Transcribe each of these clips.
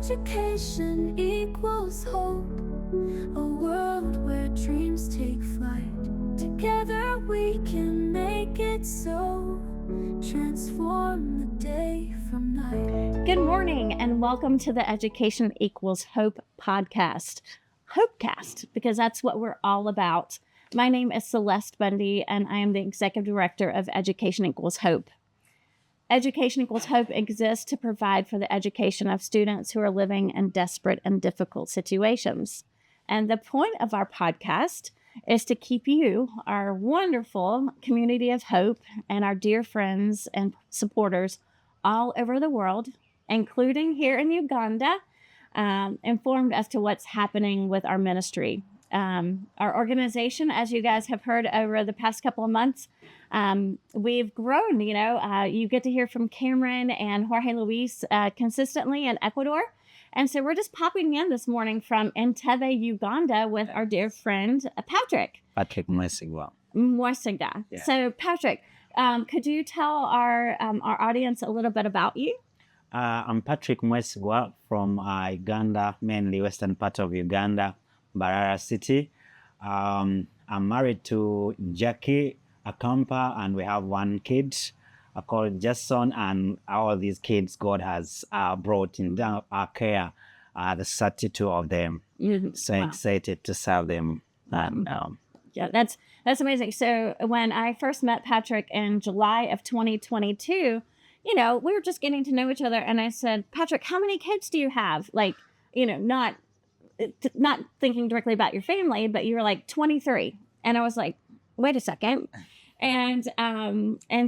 Education equals hope, a world where dreams take flight. Together we can make it so, transform the day from night. Good morning and welcome to the Education Equals Hope podcast. Hopecast, because that's what we're all about. My name is Celeste Bundy and I am the Executive Director of Education Equals Hope. Education Equals Hope exists to provide for the education of students who are living in desperate and difficult situations. And the point of our podcast is to keep you, our wonderful community of hope, and our dear friends and supporters all over the world, including here in Uganda, informed as to what's happening with our ministry. Our organization, as you guys have heard over the past couple of months, we've grown. You get to hear from Cameron and Jorge Luis consistently in Ecuador. And so we're just popping in this morning from Entebbe, Uganda with our dear friend, Patrick. Patrick Mwesigwa. Yeah. So Patrick, could you tell our audience a little bit about you? I'm Patrick Mwesigwa from Uganda, mainly western part of Uganda, Mbarara city. I'm married to Jackie Akampa, and we have one kid called Jason, and all these kids God has brought in our care. The 32 of them. So wow. Excited to serve them. Yeah, that's amazing. So when I first met Patrick in July of 2022, we were just getting to know each other, and I said, Patrick, how many kids do you have? Not thinking directly about your family, but you were like 23. And I was like, wait a second. And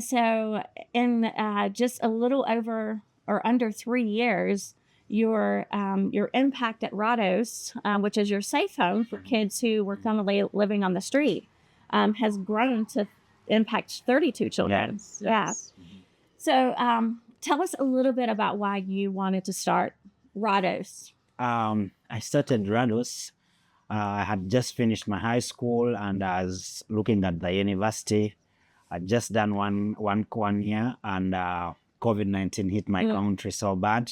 so in just a little over or under 3 years, your impact at RADOS, which is your safe home for kids who were currently living on the street, has grown to impact 32 children. Yes. Yeah. So tell us a little bit about why you wanted to start RADOS. I started RADOS. I had just finished my high school and I was looking at the university. I'd just done one year, and COVID-19 hit my country so bad.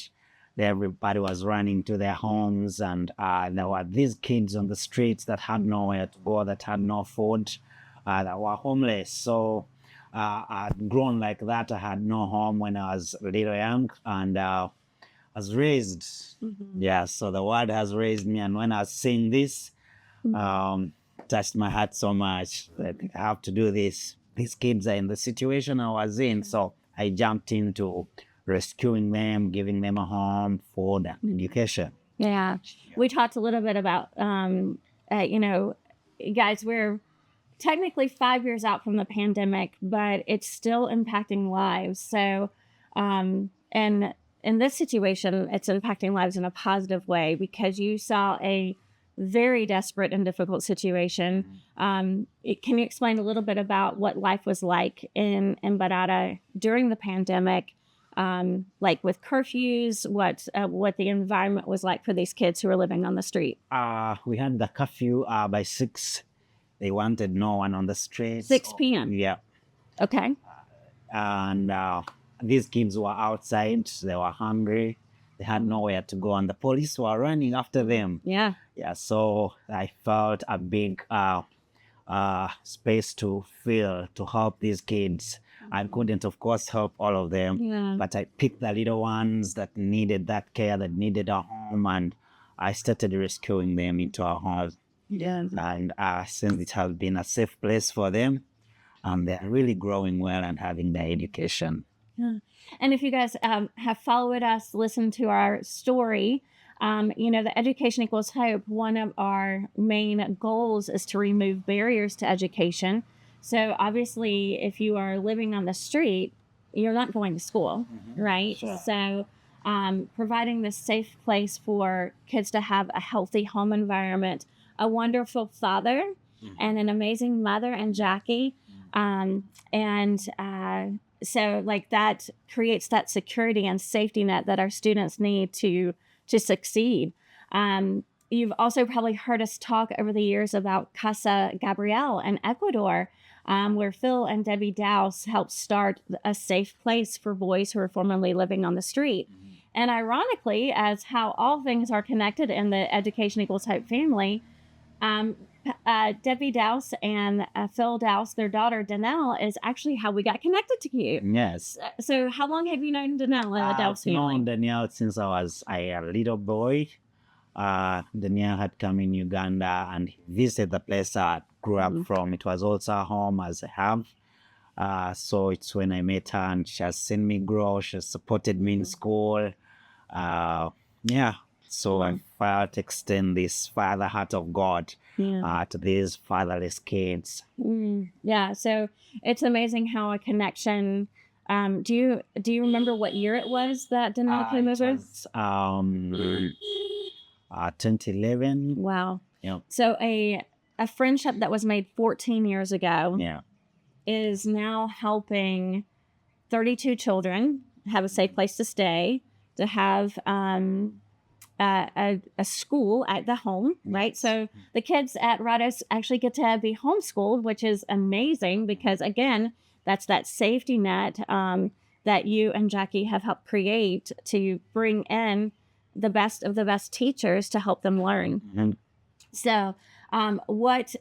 Everybody was running to their homes, and there were these kids on the streets that had nowhere to go, that had no food, that were homeless. So I'd grown like that. I had no home when I was a little young, and I was raised. Mm-hmm. Yeah, so the word has raised me. And when I was seeing this, touched my heart so much that I have to do this. These kids are in the situation I was in. So I jumped into rescuing them, giving them a home, food, and education. Yeah. We talked a little bit about, guys, we're technically 5 years out from the pandemic, but it's still impacting lives. So, and in this situation, it's impacting lives in a positive way because you saw a very desperate and difficult situation. Can you explain a little bit about what life was like in Mbarara during the pandemic, like with curfews, what the environment was like for these kids who were living on the street? We had the curfew by 6. They wanted no one on the street. 6 p.m.? Yeah. Okay. And these kids were outside. They were hungry. They had nowhere to go, and the police were running after them. Yeah. Yeah. So I felt a big space to fill to help these kids. I couldn't, of course, help all of them, but I picked the little ones that needed that care, that needed a home, and I started rescuing them into our home. Yeah. And since it has been a safe place for them, they're really growing well and having their education. Yeah. And if you guys have followed us, listened to our story, the Education Equals Hope, one of our main goals is to remove barriers to education. So obviously, if you are living on the street, you're not going to school, right? Sure. So providing this safe place for kids to have a healthy home environment, a wonderful father, and an amazing mother and Jackie. So like that creates that security and safety net that our students need to succeed. You've also probably heard us talk over the years about Casa Gabriel in Ecuador, where Phil and Debbie Dowse helped start a safe place for boys who were formerly living on the street. And ironically, as how all things are connected in the Education Equals Hope family, Debbie Dowse and Phil Dowse, their daughter Danelle, is actually how we got connected to you. Yes. So how long have you known Danelle and the Dowse I've family? known Danielle since I was a little boy. Danielle had come in Uganda and visited the place I grew up from. It was also a home as I have. So it's when I met her and she has seen me grow. She has supported me in school. So I felt extend this father heart of God to these fatherless kids. Yeah, so it's amazing how a connection. Do you remember what year it was that Danelle came It over? was 2011. Wow. Yeah. So a friendship that was made 14 years ago Yeah. is now helping 32 children have a safe place to stay, to have a school at the home, right? So the kids at RADOS actually get to be homeschooled, which is amazing because, again, that's that safety net that you and Jackie have helped create to bring in the best of the best teachers to help them learn. Mm-hmm. So what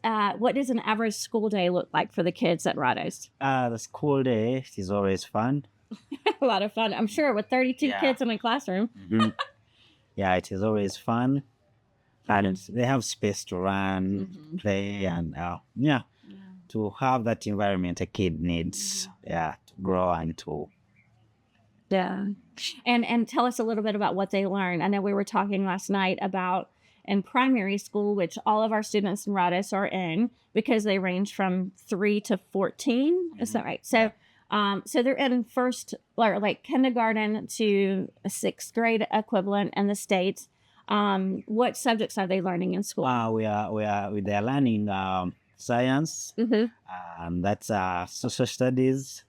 does an average school day look like for the kids at RADOS? The school day is always fun. A lot of fun, I'm sure, with 32 kids in a classroom. Mm-hmm. Yeah, it is always fun. And they have space to run, play, and to have that environment a kid needs, to grow and to. Yeah. And tell us a little bit about what they learn. I know we were talking last night about in primary school, which all of our students in RADOS are in, because they range from 3 to 14. Is that right? So so they're in first, or like kindergarten to a 6th grade equivalent in the States. What subjects are they learning in school? We are learning science, and that's social studies,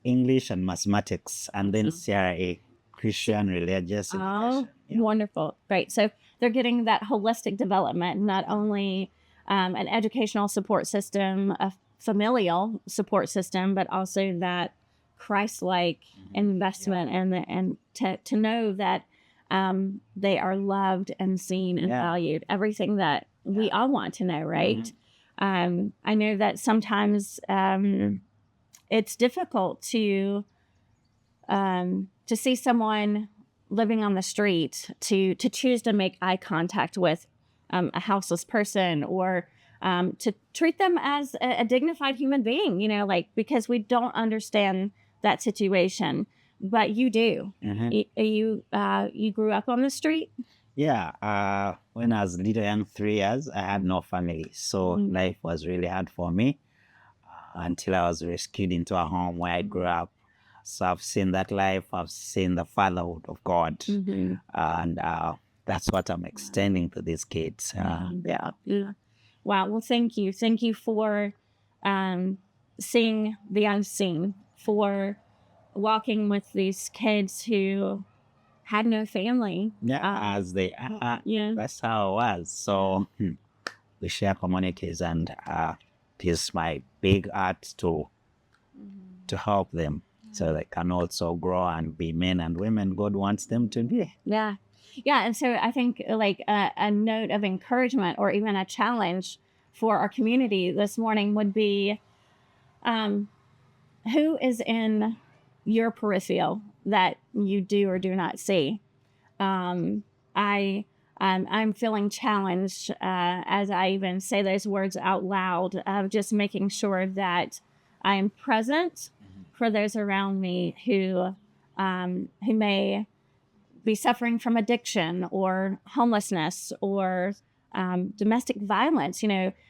English, and mathematics, and then CRA, Christian religious education. Wonderful. Great. So they're getting that holistic development, not only an educational support system, a familial support system, but also that Christ-like investment and to know that they are loved and seen and valued. Everything that we all want to know, right? I know that sometimes it's difficult to see someone living on the street to choose to make eye contact with a houseless person, or to treat them as a dignified human being, because we don't understand that situation, but you do. You grew up on the street? Yeah. When I was little, young, 3 years, I had no family, so life was really hard for me until I was rescued into a home where I grew up. So I've seen that life. I've seen the fatherhood of God, and that's what I'm extending to these kids. Wow. Well, thank you. Thank you for seeing the unseen, for walking with these kids who had no family. As they are. That's how it was. So we share communities, and it is my big art to help them so they can also grow and be men and women God wants them to be. Yeah. And so I think like a note of encouragement or even a challenge for our community this morning would be, who is in your peripheral that you do or do not see? I'm feeling challenged as I even say those words out loud, of just making sure that I am present for those around me who may be suffering from addiction or homelessness or domestic violence.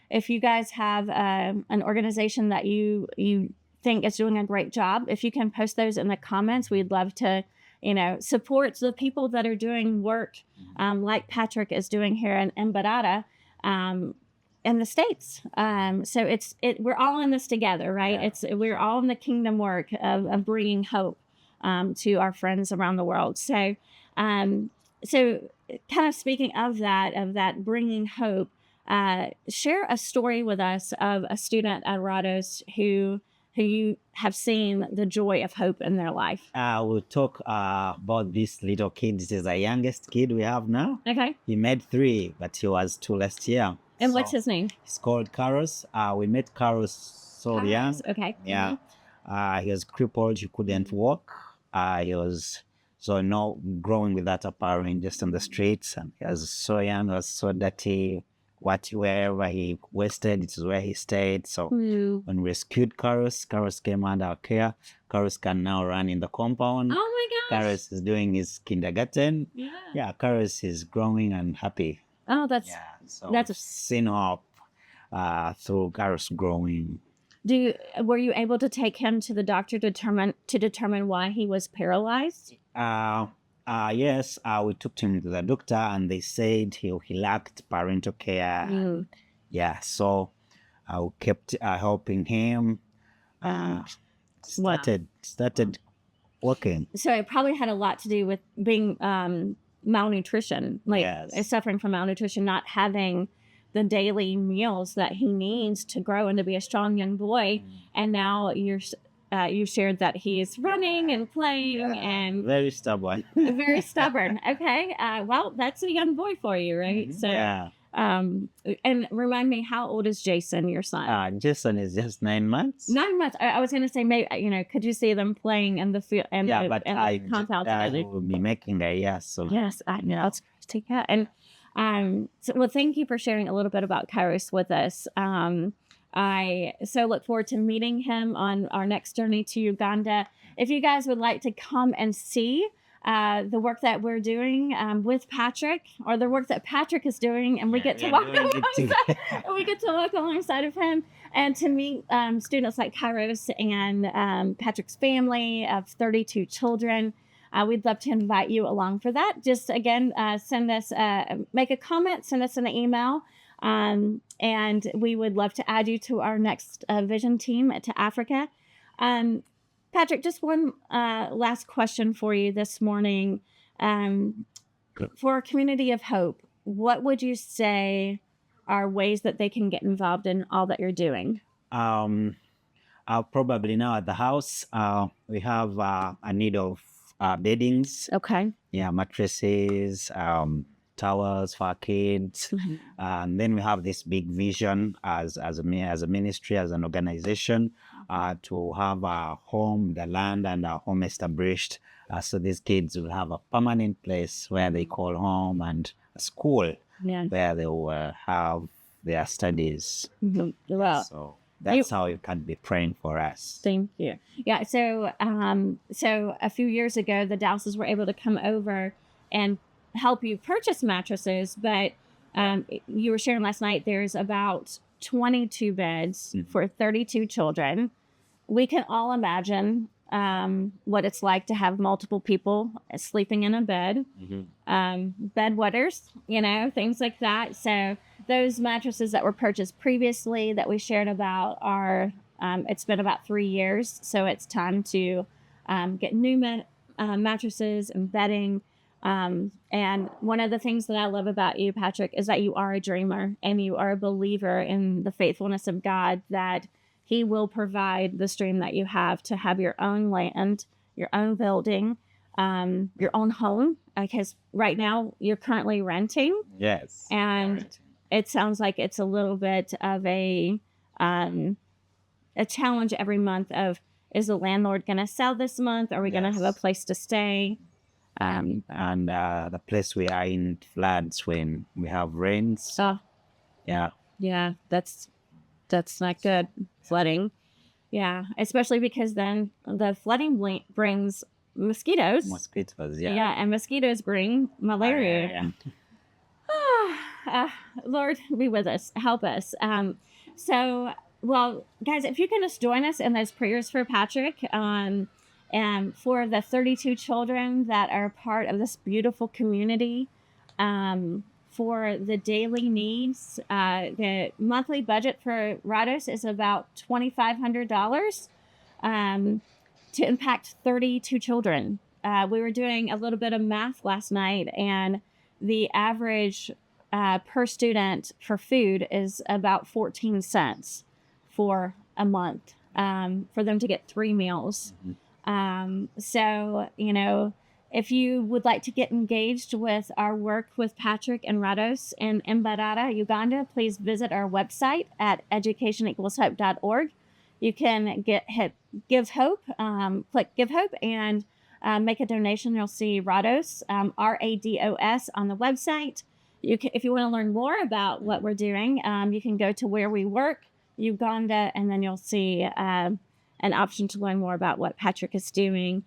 If you guys have an organization that you think is doing a great job, if you can post those in the comments, we'd love to support the people that are doing work like Patrick is doing here in Mbarara in the States. So we're all in this together, right? We're all in the kingdom work of bringing hope to our friends around the world. So kind of speaking of that bringing hope, share a story with us of a student at RADOS who who you have seen the joy of hope in their life. We'll talk about this little kid. This is the youngest kid we have now. Okay. He made 3, but he was 2 last year. And what's his name? He's called Carlos. We met Carlos so young. Okay. Yeah. He was crippled. He couldn't walk. He was growing with that apparel just on the streets. And he was so young. He was so dirty. Wherever he wasted, it is where he stayed. So when we rescued Carlos came under our care. Carlos can now run in the compound. Oh my gosh. Carlos is doing his kindergarten. Yeah, Carlos is growing and happy. Oh, that's seen hope through Carlos growing. Were you able to take him to the doctor to determine why he was paralyzed? Yes, we took him to the doctor and they said he lacked parental care. Yeah, so I kept helping him. Started working. So it probably had a lot to do with being malnutrition, suffering from malnutrition, not having the daily meals that he needs to grow and to be a strong young boy. And now you shared that he is running and playing and very stubborn. Very stubborn. Okay. Well, that's a young boy for you, right? So, and remind me, how old is Jason, your son? Jason is just 9 months. 9 months. I was going to say, maybe, could you see them playing in the field? I together? will be making that. Yes. So. Yes, I know. Let's take that. And thank you for sharing a little bit about Kairos with us. I so look forward to meeting him on our next journey to Uganda. If you guys would like to come and see the work that we're doing with Patrick, or the work that Patrick is doing, and we get to walk alongside of him, and to meet students like Kairos and Patrick's family of 32 children. We'd love to invite you along for that. Just again, send us, make a comment, send us an email. And we would love to add you to our next vision team to Africa. Patrick, just one last question for you this morning. For a community of hope, what would you say are ways that they can get involved in all that you're doing? Probably now at the house, we have a need of beddings. Okay. Yeah, mattresses, towels for our kids. And then we have this big vision as a ministry, as an organization, to have a home, the land, and a home established. So these kids will have a permanent place where they call home, and a school where they will have their studies. Well, so that's how you can be praying for us. Thank you. Yeah. So a few years ago, the Dowses were able to come over and help you purchase mattresses, but you were sharing last night, there's about 22 beds for 32 children. We can all imagine what it's like to have multiple people sleeping in a bed, bedwetters, things like that. So those mattresses that were purchased previously that we shared about are, it's been about 3 years. So it's time to get new mattresses and bedding. And one of the things that I love about you, Patrick, is that you are a dreamer and you are a believer in the faithfulness of God, that He will provide the stream that you have to have your own land, your own building, your own home. Because right now you're currently renting. Yes. And it sounds like it's a little bit of a challenge every month of, is the landlord going to sell this month? Are we going to have a place to stay? And the place we are in floods when we have rains. Yeah, that's not good. Flooding, especially because then the flooding brings mosquitoes. And mosquitoes bring malaria. Lord, be with us, help us. Well, guys, if you can just join us in those prayers for Patrick. And for the 32 children that are part of this beautiful community, for the daily needs, the monthly budget for RADOS is about $2,500 to impact 32 children. We were doing a little bit of math last night, and the average per student for food is about 14 cents for a month. for them to get 3 meals. So, you know, if you would like to get engaged with our work with Patrick and RADOS in Mbarara, Uganda, please visit our website at educationequalshope.org. You can Give Hope, click Give Hope, and make a donation. You'll see RADOS, RADOS on the website. If you want to learn more about what we're doing, you can go to Where We Work, Uganda, and then you'll see an option to learn more about what Patrick is doing.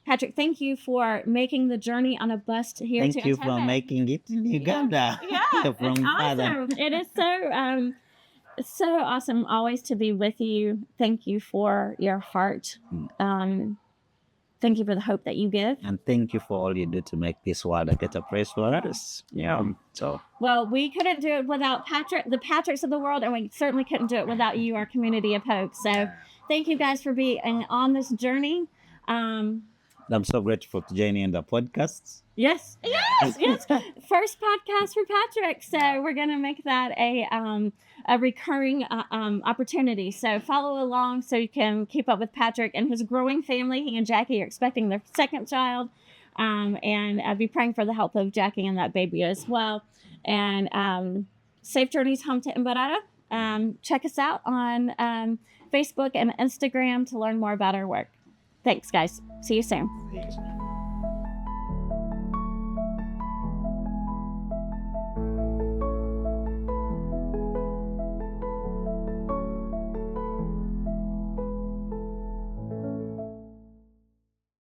Patrick, thank you for making the journey on a bus here to Thank you Entebbe. for making it in Uganda. Yeah, From it's father. awesome. It is so awesome always to be with you. Thank you for your heart. Thank you for the hope that you give. And thank you for all you do to make this world a better place for others. Yeah. So. Well, we couldn't do it without the Patricks of the world, and we certainly couldn't do it without you, our community of hope. So thank you guys for being on this journey. I'm so grateful to join you in the podcast. Yes. First podcast for Patrick. So we're going to make that a recurring opportunity. So follow along so you can keep up with Patrick and his growing family. He and Jackie are expecting their second child. And I'll be praying for the health of Jackie and that baby as well. And safe journeys home to Mbarara. Check us out on Facebook and Instagram to learn more about our work. Thanks, guys. See you soon.